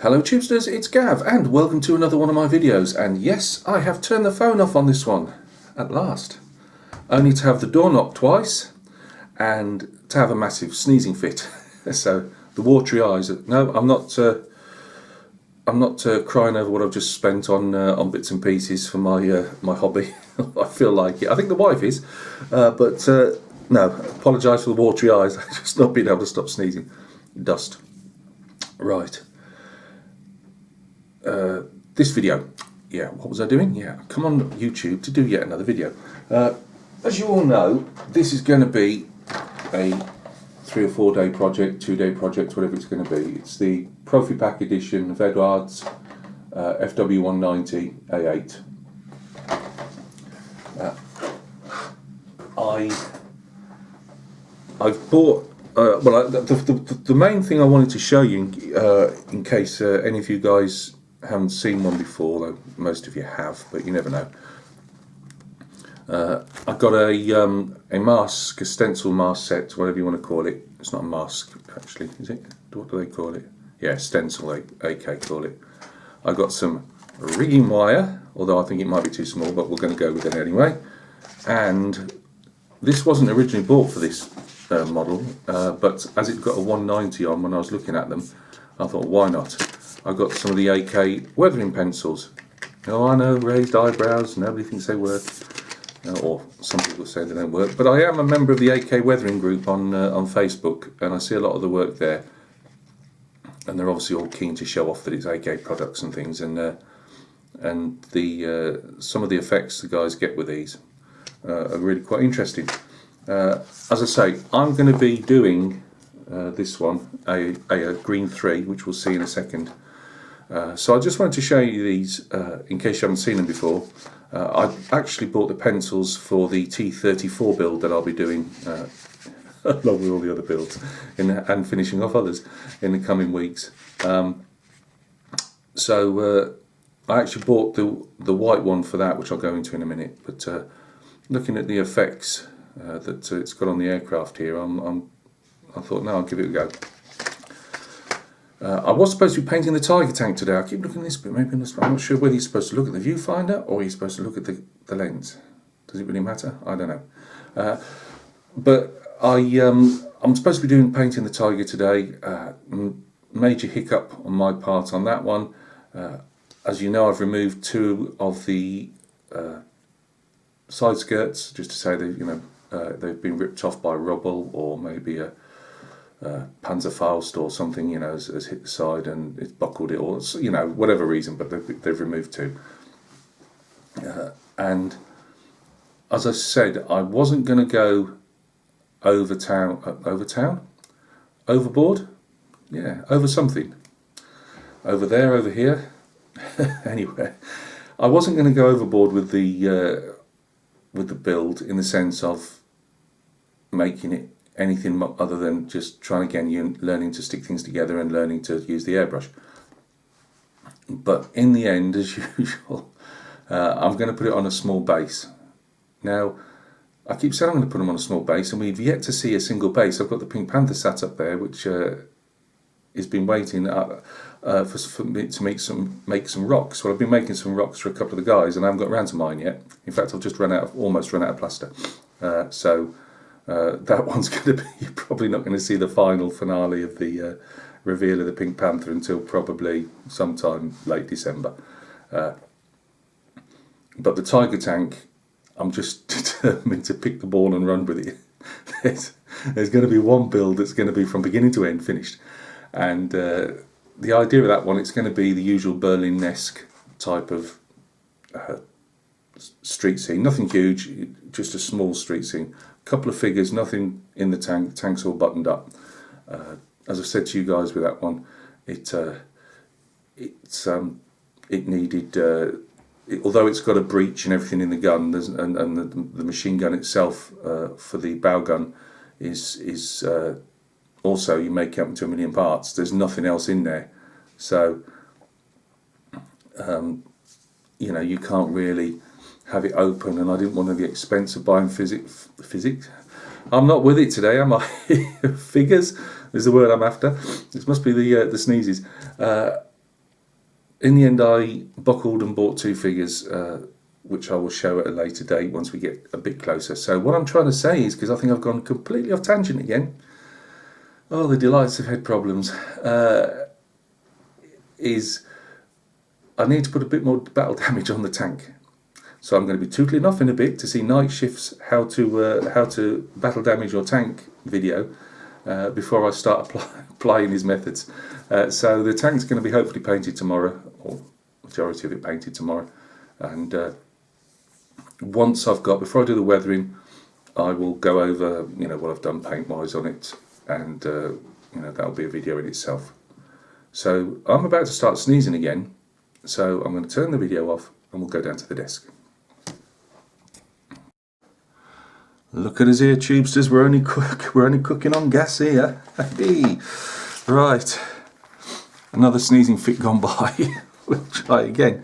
Hello Chipsters, it's Gav and welcome to another one of my videos. And yes, I have turned the phone off on this one, at last. Only to have the door knocked twice and to have a massive sneezing fit. So the watery eyes, no, I'm not crying over what I've just spent on bits and pieces for my hobby. I feel like it. I think the wife is, but no, apologise for the watery eyes. I've just not been able to stop sneezing. Dust. Right. This video, yeah, what was I doing? Yeah, come on YouTube to do yet another video. As you all know, this is going to be a 3 or 4 day project, 2 day project, whatever it's going to be. It's the Profi Pack edition of Edwards FW190 A8. I've bought. The main thing I wanted to show you, in case any of you guys haven't seen one before, though most of you have, but you never know. I got a mask, a stencil mask set, whatever you want to call it. It's not a mask, actually, is it? What do they call it? Yeah, stencil, AK call it. I got some rigging wire, although I think it might be too small, but we're going to go with it anyway. And this wasn't originally bought for this model, but as it got a 190 on when I was looking at them, I thought, why not? I got some of the AK weathering pencils. Oh, I know, raised eyebrows, nobody thinks they work, or some people say they don't work, but I am a member of the AK weathering group on Facebook, and I see a lot of the work there, and they're obviously all keen to show off that it's AK products and things, and the some of the effects the guys get with these are really quite interesting. As I say, I'm going to be doing this one, a green 3, which we'll see in a second. So I just wanted to show you these in case you haven't seen them before. I actually bought the pencils for the T34 build that I'll be doing along with all the other builds and finishing off others in the coming weeks. So I actually bought the white one for that, which I'll go into in a minute. But looking at the effects that it's got on the aircraft here, I thought, no, I'll give it a go. I was supposed to be painting the Tiger tank today. I keep looking at this bit. Maybe I'm not sure whether you're supposed to look at the viewfinder or you're supposed to look at the lens. Does it really matter? I don't know. But I'm supposed to be painting the Tiger today. Major hiccup on my part on that one. As you know, I've removed 2 of the side skirts, just to say that they've been ripped off by rubble, or maybe a Panzerfaust or something, has hit the side and it's buckled it, or whatever reason. But they've removed 2. And as I said, I wasn't going to go overboard. Yeah, over something. Over there, over here, anywhere. I wasn't going to go overboard with the build in the sense of making it anything other than just trying again, learning to stick things together and learning to use the airbrush. But in the end, as usual, I'm going to put it on a small base. Now, I keep saying I'm going to put them on a small base, and we've yet to see a single base. I've got the Pink Panther sat up there, which has been waiting for me to make some rocks. Well, I've been making some rocks for a couple of the guys, and I haven't got around to mine yet. In fact, I've just almost run out of plaster. So that one's going to be, you're probably not going to see the final finale of the reveal of the Pink Panther until probably sometime late December. But the Tiger tank, I'm just determined to pick the ball and run with it. There's going to be one build that's going to be from beginning to end finished. And the idea of that one, it's going to be the usual Berlin-esque type of street scene. Nothing huge, just a small street scene. A couple of figures, nothing in the tank. The tank's all buttoned up. As I said to you guys with that one, it needed, although it's got a breech and everything in the gun, and the machine gun itself for the bow gun is also, you make it up into 1 million parts. There's nothing else in there, so you can't really have it open. And I didn't want the expense of buying physics. I'm not with it today, am I? Figures is the word I'm after. This must be the sneezes. in the end, I buckled and bought 2 figures, which I will show at a later date once we get a bit closer. So what I'm trying to say is, because I think I've gone completely off tangent again, oh, the delights of head problems, is I need to put a bit more battle damage on the tank. So I'm going to be tootling off in a bit to see Night Shift's how to battle damage your tank video before I start applying his methods. So the tank's going to be hopefully painted tomorrow, or majority of it painted tomorrow. And once before I do the weathering, I will go over, what I've done paint-wise on it, and that'll be a video in itself. So I'm about to start sneezing again, so I'm going to turn the video off and we'll go down to the desk. Look at us here, tubesters. We're only cooking on gas here. Hey. Right, another sneezing fit gone by. We'll try again.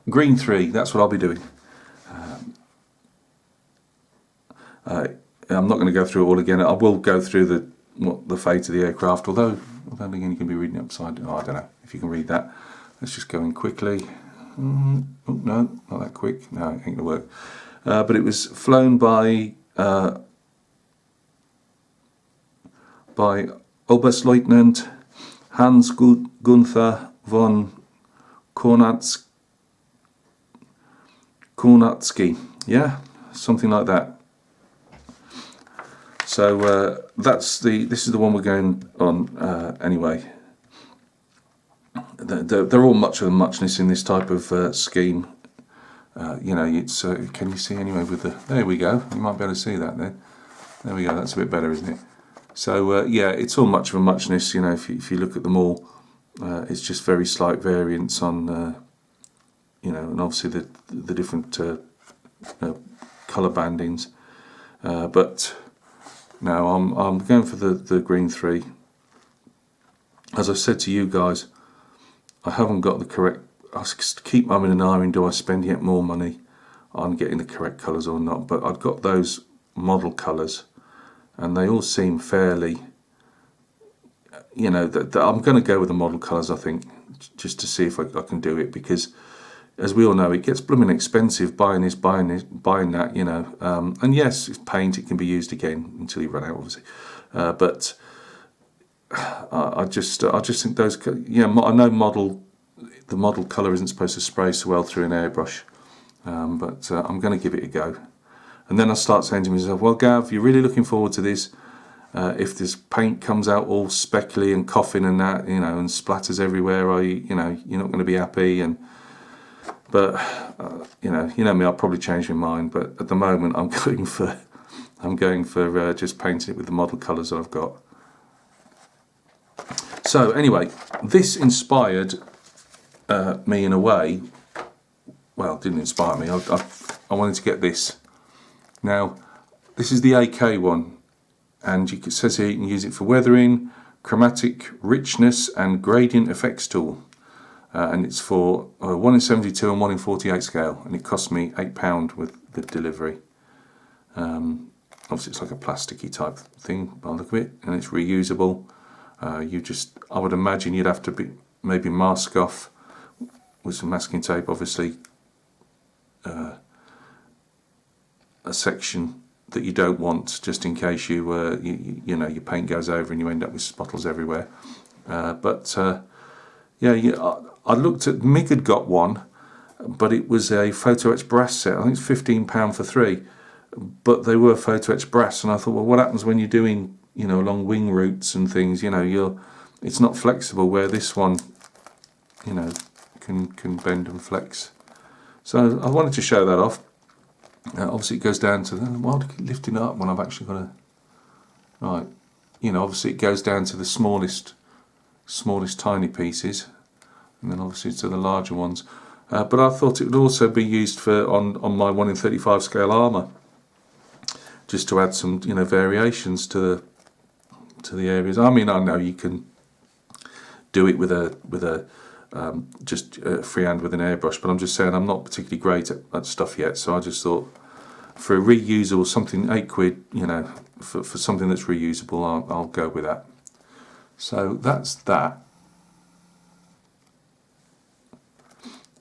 Green 3. That's what I'll be doing. I'm not going to go through it all again. I will go through the fate of the aircraft. Although again, you can be reading it upside down. Oh, I don't know if you can read that. Let's just go in quickly. Oh no, not that quick. No, it ain't going to work. But it was flown by Oberstleutnant Hans Gunther von Kornatsky. Yeah, something like that. So this is the one we're going on anyway. They're all much of a muchness in this type of scheme. It's can you see anyway with the, there we go, you might be able to see that then. There we go, that's a bit better, isn't it? So yeah, it's all much of a muchness, if you look at them all, it's just very slight variants on, and obviously the different colour bandings. But no, I'm going for the green 3. As I said to you guys, I haven't got the correct, I keep umming and ahhing, do I spend yet more money on getting the correct colours or not? But I've got those model colours and they all seem fairly, that I'm going to go with the model colours, I think, just to see if I can do it, because as we all know, it gets blooming expensive buying that, and yes, it's paint, it can be used again until you run out, obviously, but I just think those, I know the model colour isn't supposed to spray so well through an airbrush, but I'm going to give it a go. And then I start saying to myself, well, Gav, you're really looking forward to this. If this paint comes out all speckly and coughing and that, and splatters everywhere, you're not going to be happy. But you know me, I'll probably change my mind. But at the moment, I'm going for just painting it with the model colours that I've got. So anyway, this inspired me in a way. Well, it didn't inspire me. I wanted to get this. Now, this is the AK one, and it says here you can use it for weathering, chromatic richness, and gradient effects tool. And it's for 1 in 72 and 1 in 48 scale, and it cost me £8 with the delivery. Obviously, it's like a plasticky type thing by the look of it, and it's reusable. I would imagine you'd have to maybe mask off with some masking tape, obviously. A section that you don't want, just in case your paint goes over and you end up with spottles everywhere. I looked at MIG had got one, but it was a photo etched brass set. I think it's £15 for 3, but they were photo etched brass, and I thought, well, what happens when you're doing along wing routes and things? It's not flexible, where this one can bend and flex. So I wanted to show that off. Obviously it goes down to why do I keep lifting it up when I've actually got right, obviously it goes down to the smallest tiny pieces, and then obviously to the larger ones, but I thought it would also be used for on my 1 in 35 scale armour, just to add some variations to the areas. I mean, I know you can do it with a just freehand with an airbrush, but I'm just saying I'm not particularly great at stuff yet, so I just thought for a reusable something, £8, for something that's reusable, I'll go with that. So that's that.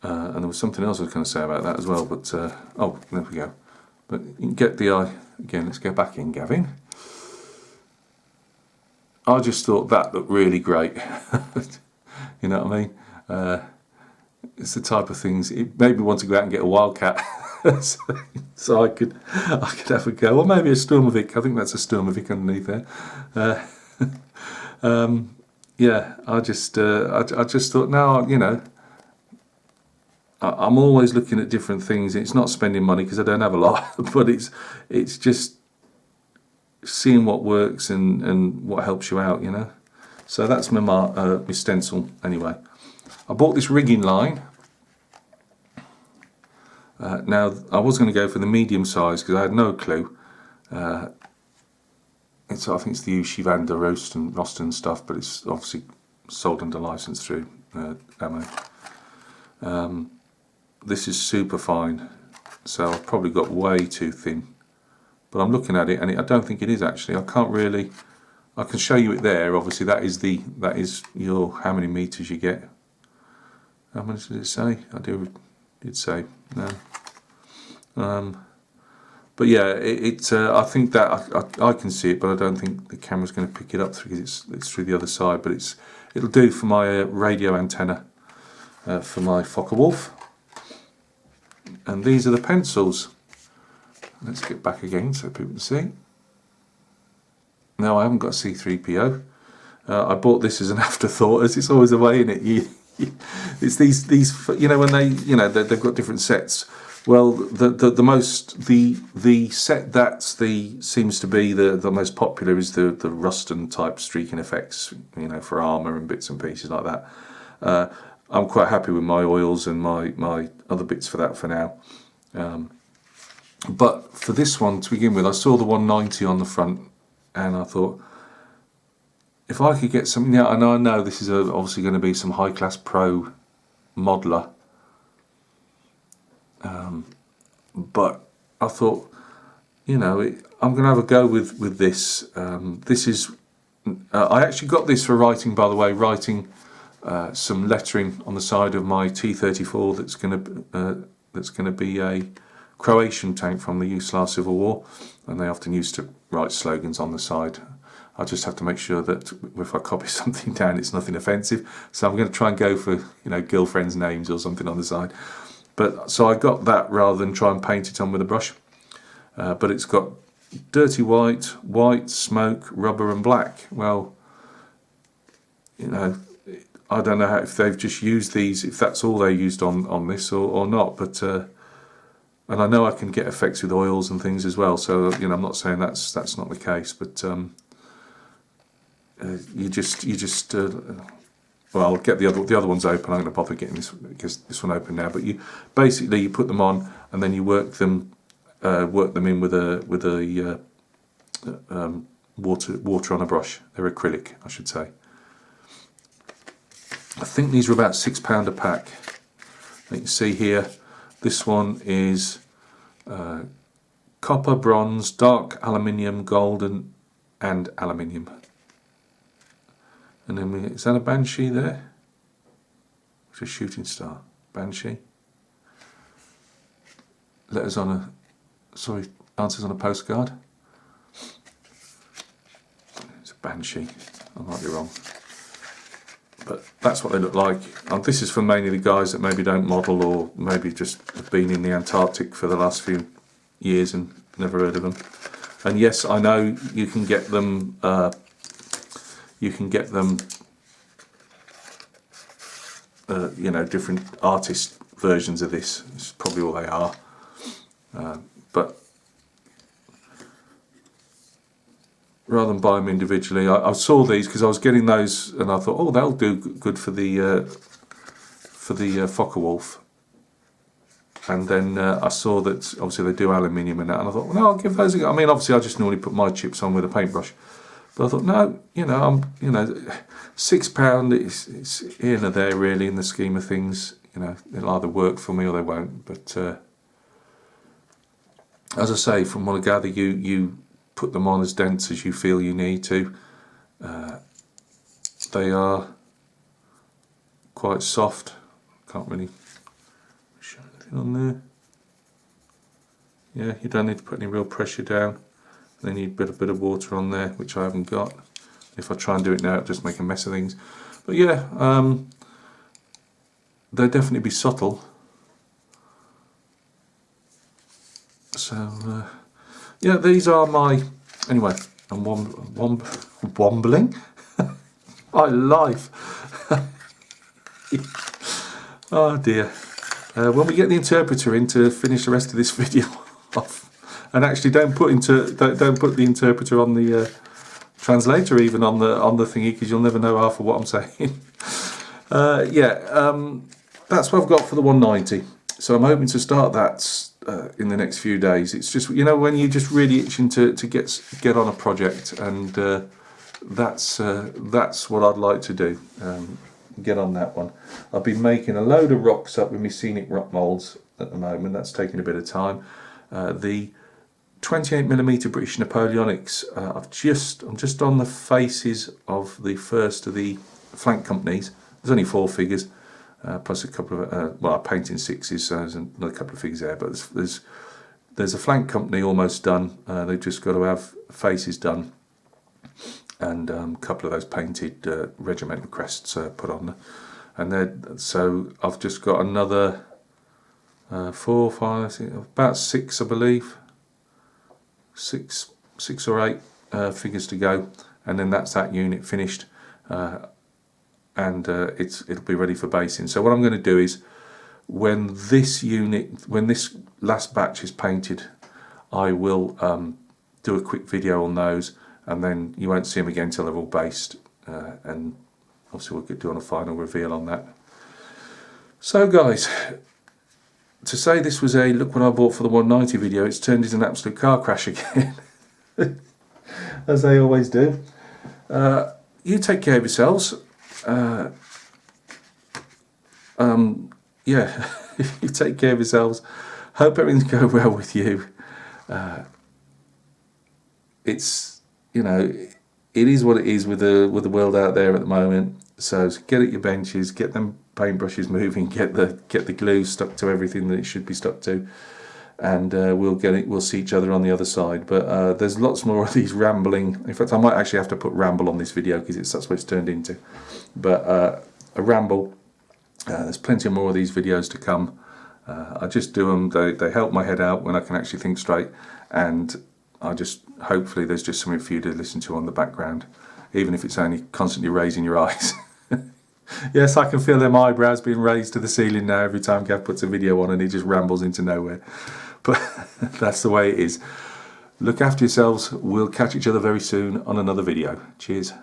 And there was something else I was going to say about that as well, but oh, there we go. But you can get the eye again. Let's go back in, Gavin. I just thought that looked really great. You know what I mean? It's the type of things. It made me want to go out and get a wildcat, so I could have a go. Or maybe a Stormovic. I think that's a Stormovic underneath there. Yeah, I just thought, no, you know, I'm always looking at different things. It's not spending money because I don't have a lot, but it's just seeing what works and what helps you out, you know. So that's my stencil anyway. I bought this rigging line. Now I was going to go for the medium size because I had no clue. I think it's the Ushi van der Rosten stuff, but it's obviously sold under license through Ammo. This is super fine, so I've probably got way too thin. But I'm looking at it, and I don't think it is actually. I can't really. I can show you it there. Obviously, that is your how many meters you get. How much did it say? Did say no. But yeah, I think that I can see it, but I don't think the camera's going to pick it up because it's through the other side. But it'll do for my radio antenna for my Focke-Wulf. And these are the pencils. Let's get back again so people can see. No, I haven't got C3PO. I bought this as an afterthought, as it's always a way in it. It's these you know, when they've got different sets. Well, the set that seems to be the most popular is the Ruston type streaking effects, you know, for armour and bits and pieces like that. I'm quite happy with my oils and my other bits for that for now. But for this one to begin with, I saw the 190 on the front, and I thought, if I could get something, now, and I know this is obviously going to be some high class pro modeler. But I thought, you know, I'm going to have a go with this. This is, I actually got this for writing, by the way, writing some lettering on the side of my T-34 that's going to be a Croatian tank from the Yugoslav Civil War, and they often used to write slogans on the side. I just have to make sure that if I copy something down, it's nothing offensive. So I'm going to try and go for, you know, girlfriends' names or something on the side. But so I got that rather than try and paint it on with a brush. But it's got dirty white, smoke, rubber and black. Well, you know, I don't know if they've just used these, if that's all they used on this or not. But and I know I can get effects with oils and things as well. So, you know, I'm not saying that's not the case. But you just well, I'll get the other ones open. I'm going to bother getting this one open now. But you put them on and then you work them in with a water on a brush. They're acrylic, I should say. I think these are about £6 a pack. You can see here, this one is copper, bronze, dark aluminium, golden, and aluminium. And then is that a Banshee there? It's a shooting star. Banshee. Answers on a postcard. It's a Banshee. I might be wrong. But that's what they look like. And this is for mainly the guys that maybe don't model or maybe just have been in the Antarctic for the last few years and never heard of them. And yes, I know you can get them. You know, different artist versions of this. It's probably all they are. But rather than buy them individually, I saw these because I was getting those, and I thought, oh, they'll do good for the Focke-Wulf. And then I saw that obviously they do aluminium and that, and I thought, well, no, I'll give those a go. I mean, obviously, I just normally put my chips on with a paintbrush, but I thought, no, you know, £6. It's here and there really in the scheme of things. You know, it'll either work for me or they won't. But as I say, from what I gather, you put them on as dense as you feel you need to. They are quite soft. Can't really Anything on there? Yeah, you don't need to put any real pressure down. Then you need a bit of water on there, which I haven't got. If I try and do it now, it'll just make a mess of things. But yeah, they'll definitely be subtle. So yeah, these are my, anyway, I'm wombling. My life. Oh dear. When we get the interpreter in to finish the rest of this video off, and actually don't put the interpreter on the translator even on the thingy, because you'll never know half of what I'm saying. That's what I've got for the 190. So I'm hoping to start that in the next few days. It's just, you know, when you're just really itching to get on a project, and that's what I'd like to do. Get on that one. I've been making a load of rocks up with my scenic rock molds at the moment. That's taking a bit of time. The 28mm British Napoleonics, I'm just on the faces of the first of the flank companies. There's only 4 figures, plus a couple of, well, I'm painting 6s, so there's another couple of figures there, but there's a flank company almost done. They've just got to have faces done, and a couple of those painted regimental crests put on there. And then, so I've just got another 4, 5, I think, about 6, I believe. 6 or 8 figures to go, and then that's that unit finished, and it'll be ready for basing. So what I'm going to do is, when this last batch is painted, I will do a quick video on those, and then you won't see them again until they're all based, and obviously we'll get doing a final reveal on that. So guys, to say this was a look what I bought for the 190 video, it's turned into an absolute car crash again. As they always do. You take care of yourselves. Yeah, you take care of yourselves. Hope everything's going well with you. It's, you know, it is what it is with the world out there at the moment. So get at your benches, get them paintbrushes moving, get the glue stuck to everything that it should be stuck to, and we'll see each other on the other side. But there's lots more of these rambling. In fact, I might actually have to put ramble on this video, because that's what it's turned into. But a ramble. There's plenty more of these videos to come. I just do them. They help my head out when I can actually think straight, and hopefully there's just something for you to listen to on the background, even if it's only constantly raising your eyes. Yes, I can feel them eyebrows being raised to the ceiling now every time Gav puts a video on and he just rambles into nowhere. But that's the way it is. Look after yourselves. We'll catch each other very soon on another video. Cheers.